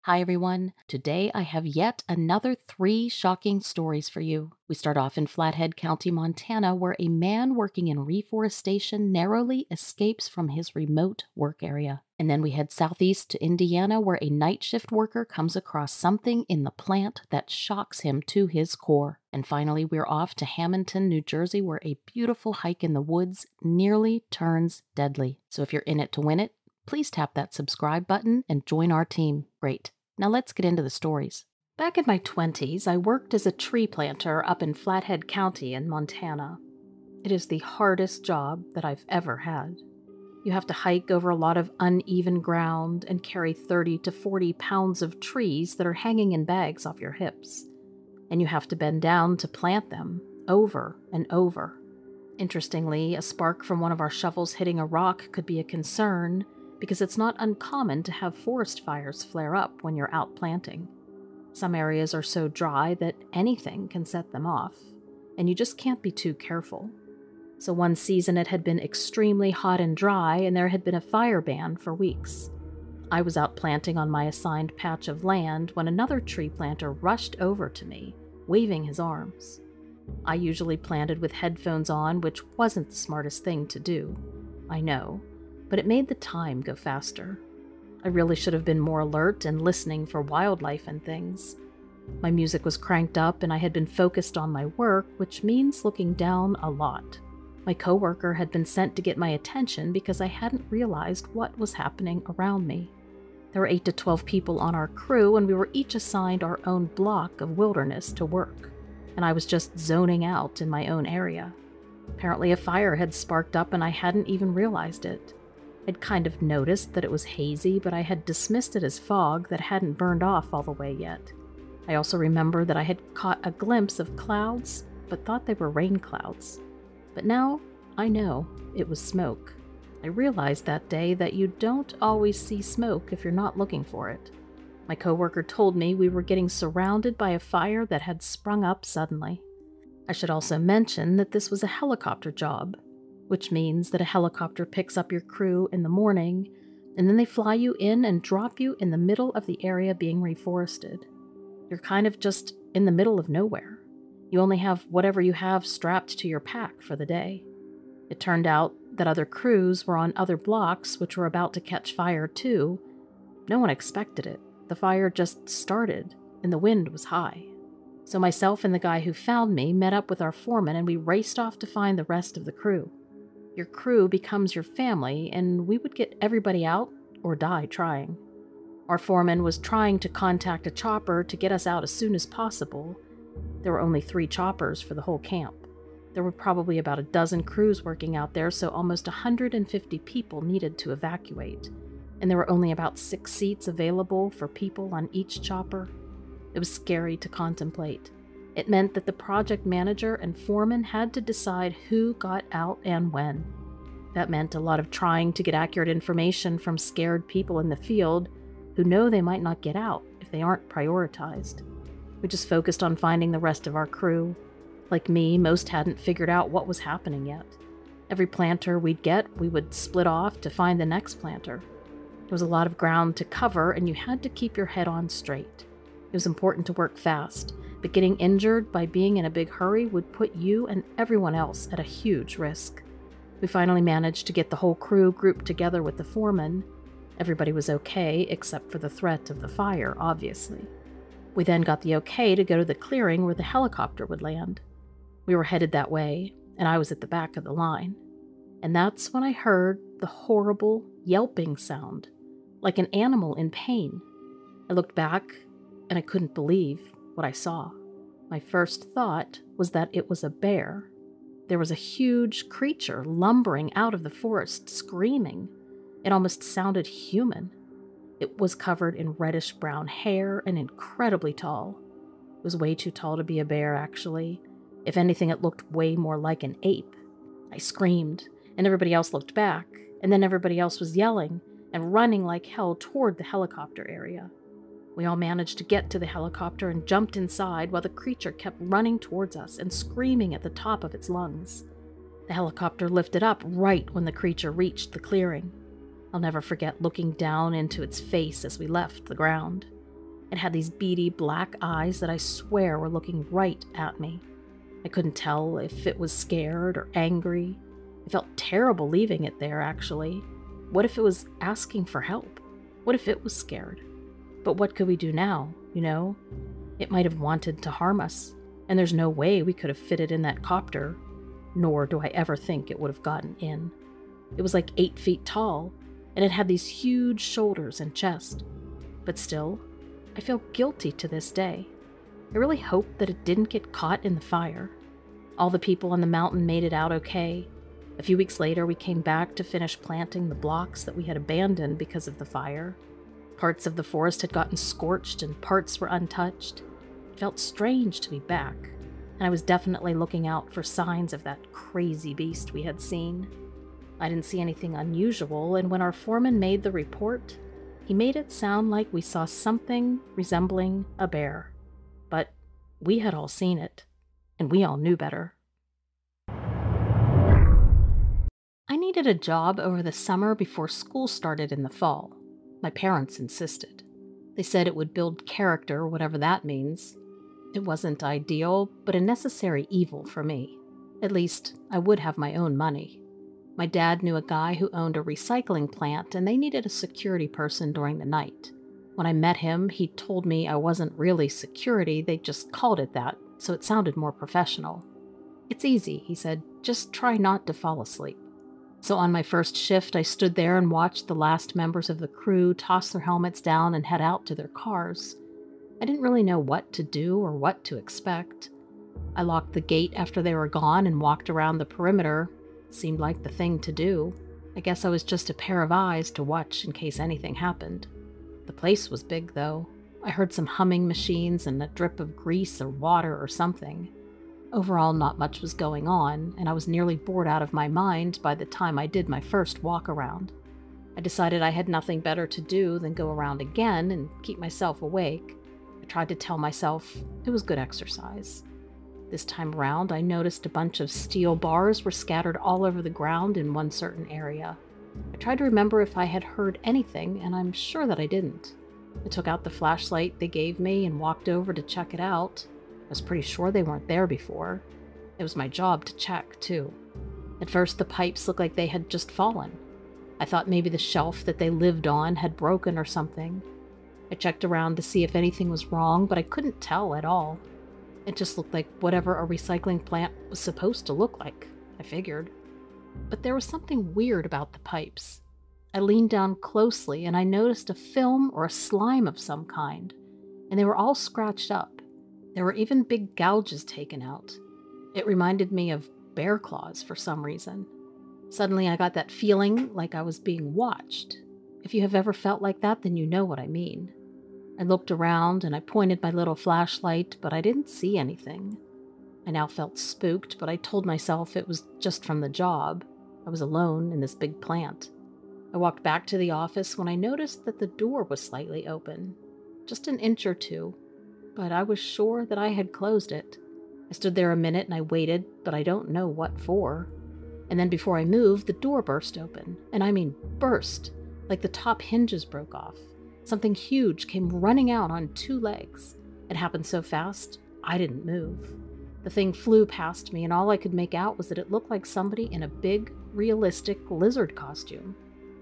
Hi everyone. Today I have yet another 3 shocking stories for you. We start off in Flathead County, Montana, where a man working in reforestation narrowly escapes from his remote work area. And then we head southeast to Indiana, where a night shift worker comes across something in the plant that shocks him to his core. And finally, we're off to Hammonton, New Jersey, where a beautiful hike in the woods nearly turns deadly. So if you're in it to win it, please tap that subscribe button and join our team. Great. Now let's get into the stories. Back in my 20s, I worked as a tree planter up in Flathead County in Montana. It is the hardest job that I've ever had. You have to hike over a lot of uneven ground and carry 30 to 40 pounds of trees that are hanging in bags off your hips. And you have to bend down to plant them over and over. Interestingly, a spark from one of our shovels hitting a rock could be a concern, because it's not uncommon to have forest fires flare up when you're out planting. Some areas are so dry that anything can set them off, and you just can't be too careful. So one season it had been extremely hot and dry, and there had been a fire ban for weeks. I was out planting on my assigned patch of land when another tree planter rushed over to me, waving his arms. I usually planted with headphones on, which wasn't the smartest thing to do. I know. But it made the time go faster. I really should have been more alert and listening for wildlife and things. My music was cranked up and I had been focused on my work, which means looking down a lot. My coworker had been sent to get my attention because I hadn't realized what was happening around me. There were 8 to 12 people on our crew, and we were each assigned our own block of wilderness to work, and I was just zoning out in my own area. Apparently a fire had sparked up and I hadn't even realized it. I'd kind of noticed that it was hazy, but I had dismissed it as fog that hadn't burned off all the way yet. I also remember that I had caught a glimpse of clouds, but thought they were rain clouds. But now, I know it was smoke. I realized that day that you don't always see smoke if you're not looking for it. My coworker told me we were getting surrounded by a fire that had sprung up suddenly. I should also mention that this was a helicopter job, which means that a helicopter picks up your crew in the morning, and then they fly you in and drop you in the middle of the area being reforested. You're kind of just in the middle of nowhere. You only have whatever you have strapped to your pack for the day. It turned out that other crews were on other blocks which were about to catch fire too. No one expected it. The fire just started, and the wind was high. So myself and the guy who found me met up with our foreman, and we raced off to find the rest of the crew. Your crew becomes your family, and we would get everybody out or die trying. Our foreman was trying to contact a chopper to get us out as soon as possible. There were only 3 choppers for the whole camp. There were probably about a dozen crews working out there, so almost 150 people needed to evacuate. And there were only about 6 seats available for people on each chopper. It was scary to contemplate. It meant that the project manager and foreman had to decide who got out and when. That meant a lot of trying to get accurate information from scared people in the field who know they might not get out if they aren't prioritized. We just focused on finding the rest of our crew. Like me, most hadn't figured out what was happening yet. Every planter we'd get, we would split off to find the next planter. There was a lot of ground to cover, and you had to keep your head on straight. It was important to work fast, but getting injured by being in a big hurry would put you and everyone else at a huge risk. We finally managed to get the whole crew grouped together with the foreman. Everybody was okay, except for the threat of the fire, obviously. We then got the okay to go to the clearing where the helicopter would land. We were headed that way, and I was at the back of the line. And that's when I heard the horrible yelping sound, like an animal in pain. I looked back, and I couldn't believe what I saw. My first thought was that it was a bear. There was a huge creature lumbering out of the forest, screaming. It almost sounded human. It was covered in reddish-brown hair and incredibly tall. It was way too tall to be a bear, actually. If anything, it looked way more like an ape. I screamed, and everybody else looked back, and then everybody else was yelling and running like hell toward the helicopter area. We all managed to get to the helicopter and jumped inside while the creature kept running towards us and screaming at the top of its lungs. The helicopter lifted up right when the creature reached the clearing. I'll never forget looking down into its face as we left the ground. It had these beady black eyes that I swear were looking right at me. I couldn't tell if it was scared or angry. I felt terrible leaving it there, actually. What if it was asking for help? What if it was scared? But what could we do now, you know? It might have wanted to harm us, and there's no way we could have fitted in that copter, nor do I ever think it would have gotten in. It was like 8 feet tall, and it had these huge shoulders and chest. But still, I feel guilty to this day. I really hope that it didn't get caught in the fire. All the people on the mountain made it out okay. A few weeks later, we came back to finish planting the blocks that we had abandoned because of the fire. Parts of the forest had gotten scorched and parts were untouched. It felt strange to be back, and I was definitely looking out for signs of that crazy beast we had seen. I didn't see anything unusual, and when our foreman made the report, he made it sound like we saw something resembling a bear. But we had all seen it, and we all knew better. I needed a job over the summer before school started in the fall. My parents insisted. They said it would build character, whatever that means. It wasn't ideal, but a necessary evil for me. At least, I would have my own money. My dad knew a guy who owned a recycling plant, and they needed a security person during the night. When I met him, he told me I wasn't really security, they just called it that, so it sounded more professional. "It's easy," he said, "just try not to fall asleep." So on my first shift, I stood there and watched the last members of the crew toss their helmets down and head out to their cars. I didn't really know what to do or what to expect. I locked the gate after they were gone and walked around the perimeter. It seemed like the thing to do. I guess I was just a pair of eyes to watch in case anything happened. The place was big, though. I heard some humming machines and a drip of grease or water or something. Overall, not much was going on, and I was nearly bored out of my mind by the time I did my first walk around. I decided I had nothing better to do than go around again and keep myself awake. I tried to tell myself it was good exercise. This time around, I noticed a bunch of steel bars were scattered all over the ground in one certain area. I tried to remember if I had heard anything, and I'm sure that I didn't. I took out the flashlight they gave me and walked over to check it out. I was pretty sure they weren't there before. It was my job to check, too. At first, the pipes looked like they had just fallen. I thought maybe the shelf that they lived on had broken or something. I checked around to see if anything was wrong, but I couldn't tell at all. It just looked like whatever a recycling plant was supposed to look like, I figured. But there was something weird about the pipes. I leaned down closely and I noticed a film or a slime of some kind, and they were all scratched up. There were even big gouges taken out. It reminded me of bear claws for some reason. Suddenly I got that feeling like I was being watched. If you have ever felt like that, then you know what I mean. I looked around and I pointed my little flashlight, but I didn't see anything. I now felt spooked, but I told myself it was just from the job. I was alone in this big plant. I walked back to the office when I noticed that the door was slightly open, just an inch or two, but I was sure that I had closed it. I stood there a minute and I waited, but I don't know what for. And then before I moved, the door burst open, and I mean burst, like the top hinges broke off. Something huge came running out on 2 legs. It happened so fast, I didn't move. The thing flew past me, and all I could make out was that it looked like somebody in a big, realistic lizard costume,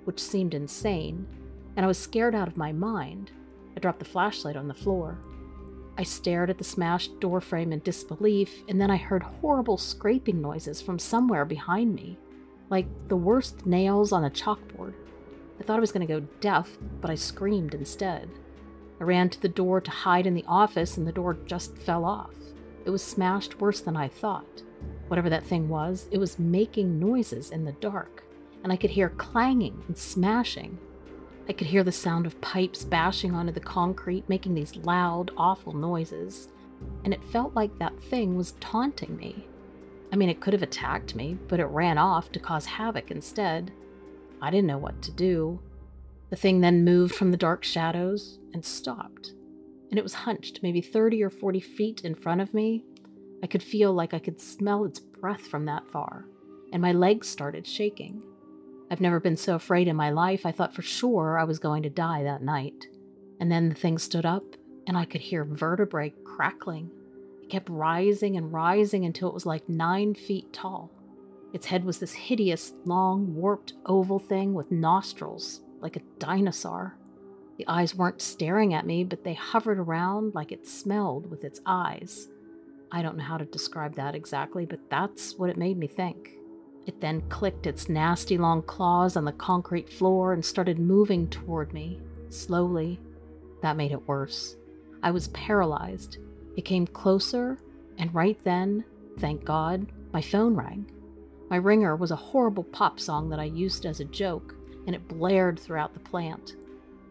which seemed insane, and I was scared out of my mind. I dropped the flashlight on the floor. I stared at the smashed door frame in disbelief, and then I heard horrible scraping noises from somewhere behind me, like the worst nails on a chalkboard. I thought I was going to go deaf, but I screamed instead. I ran to the door to hide in the office, and the door just fell off. It was smashed worse than I thought. Whatever that thing was, it was making noises in the dark, and I could hear clanging and smashing. I could hear the sound of pipes bashing onto the concrete, making these loud, awful noises, and it felt like that thing was taunting me. I mean, it could have attacked me, but it ran off to cause havoc instead. I didn't know what to do. The thing then moved from the dark shadows and stopped, and it was hunched maybe 30 or 40 feet in front of me. I could feel like I could smell its breath from that far, and my legs started shaking. I've never been so afraid in my life. I thought for sure I was going to die that night. And then the thing stood up and I could hear vertebrae crackling. It kept rising and rising until it was like 9 feet tall. Its head was this hideous, long, warped oval thing with nostrils, like a dinosaur. The eyes weren't staring at me, but they hovered around like it smelled with its eyes. I don't know how to describe that exactly, but that's what it made me think. It then clicked its nasty long claws on the concrete floor and started moving toward me, slowly. That made it worse. I was paralyzed. It came closer, and right then, thank God, my phone rang. My ringer was a horrible pop song that I used as a joke, and it blared throughout the plant.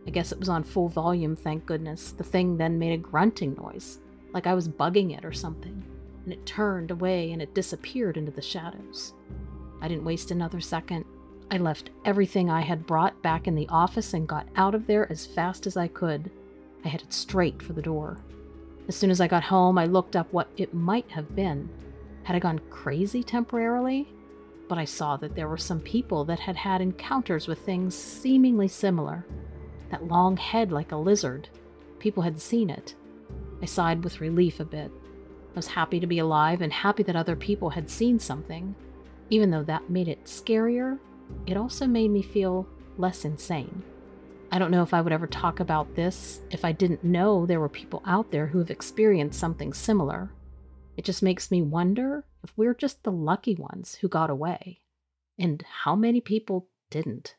I guess it was on full volume, thank goodness. The thing then made a grunting noise, like I was bugging it or something, and it turned away and it disappeared into the shadows. I didn't waste another second. I left everything I had brought back in the office and got out of there as fast as I could. I headed straight for the door. As soon as I got home, I looked up what it might have been. Had I gone crazy temporarily? But I saw that there were some people that had had encounters with things seemingly similar. That long head like a lizard. People had seen it. I sighed with relief a bit. I was happy to be alive and happy that other people had seen something. Even though that made it scarier, it also made me feel less insane. I don't know if I would ever talk about this if I didn't know there were people out there who have experienced something similar. It just makes me wonder if we're just the lucky ones who got away, and how many people didn't.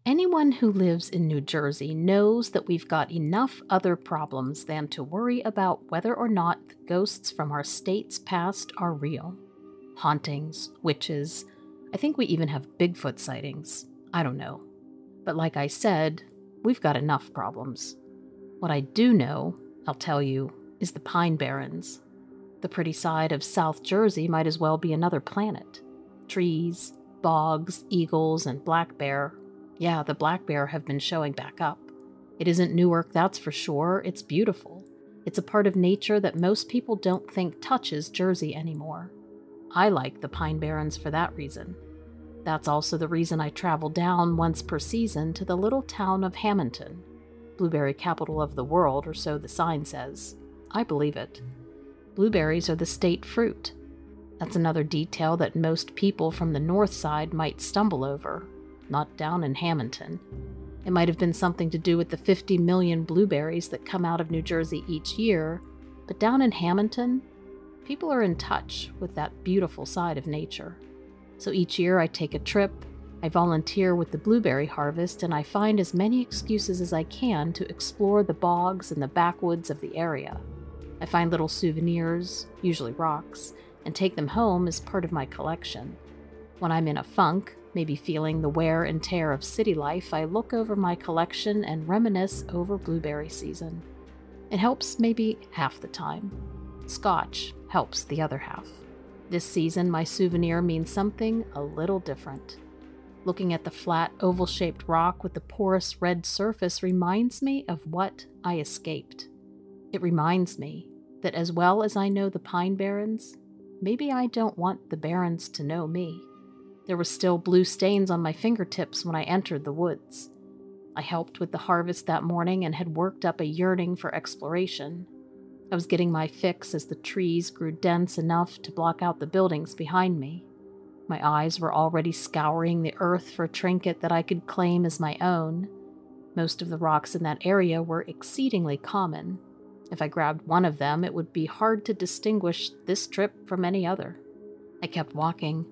Anyone who lives in New Jersey knows that we've got enough other problems than to worry about whether or not the ghosts from our state's past are real. Hauntings, witches, I think we even have Bigfoot sightings. I don't know. But like I said, we've got enough problems. What I do know, I'll tell you, is the Pine Barrens. The pretty side of South Jersey might as well be another planet. Trees, bogs, eagles, and black bear. Yeah, the black bear have been showing back up. It isn't Newark, that's for sure. It's beautiful. It's a part of nature that most people don't think touches Jersey anymore. I like the Pine Barrens for that reason. That's also the reason I travel down once per season to the little town of Hammonton. Blueberry capital of the world, or so the sign says. I believe it. Blueberries are the state fruit. That's another detail that most people from the north side might stumble over. Not down in Hammonton. It might have been something to do with the 50 million blueberries that come out of New Jersey each year, but down in Hammonton, people are in touch with that beautiful side of nature. So each year I take a trip, I volunteer with the blueberry harvest, and I find as many excuses as I can to explore the bogs and the backwoods of the area. I find little souvenirs, usually rocks, and take them home as part of my collection. When I'm in a funk, maybe feeling the wear and tear of city life, I look over my collection and reminisce over blueberry season. It helps maybe half the time. Scotch helps the other half. This season, my souvenir means something a little different. Looking at the flat, oval-shaped rock with the porous red surface reminds me of what I escaped. It reminds me that as well as I know the Pine Barrens, maybe I don't want the Barrens to know me. There were still blue stains on my fingertips when I entered the woods. I helped with the harvest that morning and had worked up a yearning for exploration. I was getting my fix as the trees grew dense enough to block out the buildings behind me. My eyes were already scouring the earth for a trinket that I could claim as my own. Most of the rocks in that area were exceedingly common. If I grabbed one of them, it would be hard to distinguish this trip from any other. I kept walking,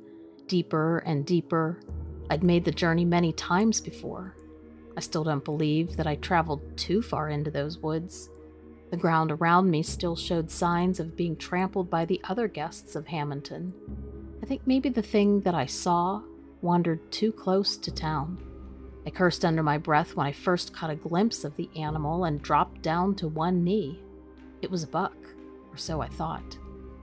deeper and deeper. I'd made the journey many times before. I still don't believe that I traveled too far into those woods. The ground around me still showed signs of being trampled by the other guests of Hammonton. I think maybe the thing that I saw wandered too close to town. I cursed under my breath when I first caught a glimpse of the animal and dropped down to one knee. It was a buck, or so I thought.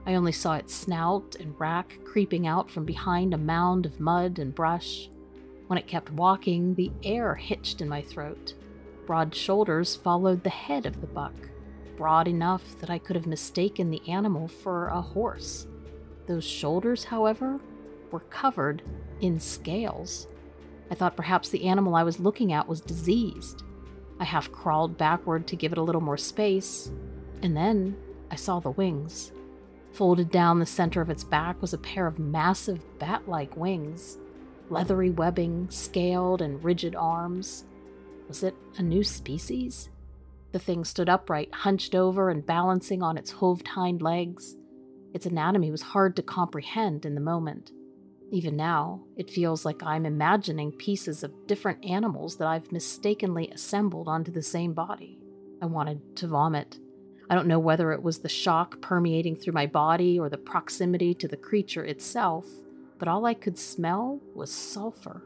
I only saw its snout and rack creeping out from behind a mound of mud and brush. When it kept walking, the air hitched in my throat. Broad shoulders followed the head of the buck, broad enough that I could have mistaken the animal for a horse. Those shoulders, however, were covered in scales. I thought perhaps the animal I was looking at was diseased. I half crawled backward to give it a little more space, and then I saw the wings. Folded down the center of its back was a pair of massive bat-like wings, leathery webbing, scaled and rigid arms. Was it a new species? The thing stood upright, hunched over and balancing on its hooved hind legs. Its anatomy was hard to comprehend in the moment. Even now, it feels like I'm imagining pieces of different animals that I've mistakenly assembled onto the same body. I wanted to vomit. I don't know whether it was the shock permeating through my body or the proximity to the creature itself, but all I could smell was sulfur.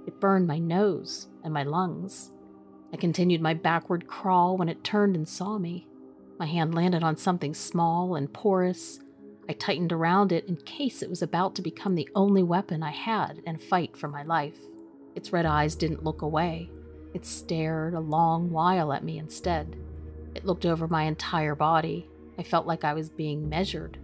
It burned my nose and my lungs. I continued my backward crawl when it turned and saw me. My hand landed on something small and porous. I tightened around it in case it was about to become the only weapon I had and fight for my life. Its red eyes didn't look away. It stared a long while at me instead. It looked over my entire body. I felt like I was being measured.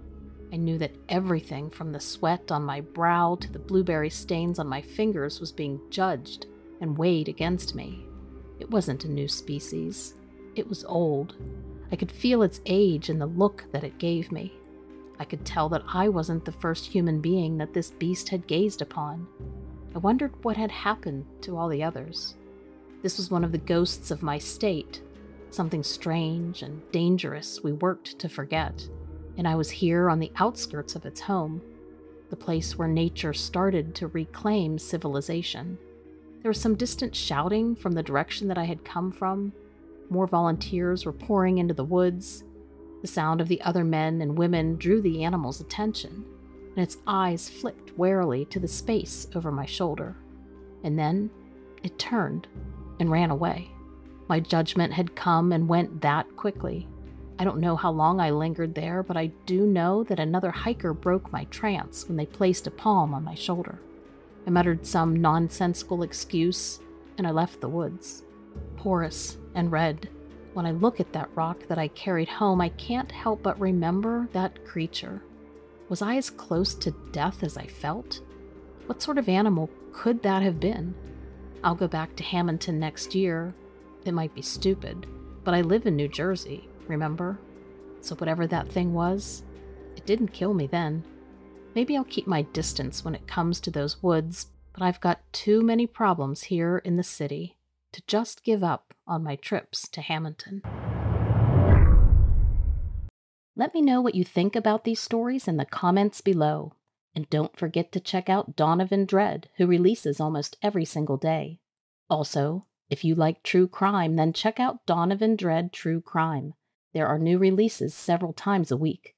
I knew that everything from the sweat on my brow to the blueberry stains on my fingers was being judged and weighed against me. It wasn't a new species. It was old. I could feel its age in the look that it gave me. I could tell that I wasn't the first human being that this beast had gazed upon. I wondered what had happened to all the others. This was one of the ghosts of my state, something strange and dangerous we worked to forget, and I was here on the outskirts of its home, the place where nature started to reclaim civilization. There was some distant shouting from the direction that I had come from. More volunteers were pouring into the woods. The sound of the other men and women drew the animal's attention, and its eyes flicked warily to the space over my shoulder. And then it turned and ran away. My judgment had come and went that quickly. I don't know how long I lingered there, but I do know that another hiker broke my trance when they placed a palm on my shoulder. I muttered some nonsensical excuse, and I left the woods. Porous and red. When I look at that rock that I carried home, I can't help but remember that creature. Was I as close to death as I felt? What sort of animal could that have been? I'll go back to Hammonton next year. It might be stupid, but I live in New Jersey, remember? So whatever that thing was, it didn't kill me then. Maybe I'll keep my distance when it comes to those woods, but I've got too many problems here in the city to just give up on my trips to Hammonton. Let me know what you think about these stories in the comments below. And don't forget to check out Donovan Dread, who releases almost every single day. Also, if you like true crime, then check out Donovan Dread True Crime. There are new releases several times a week.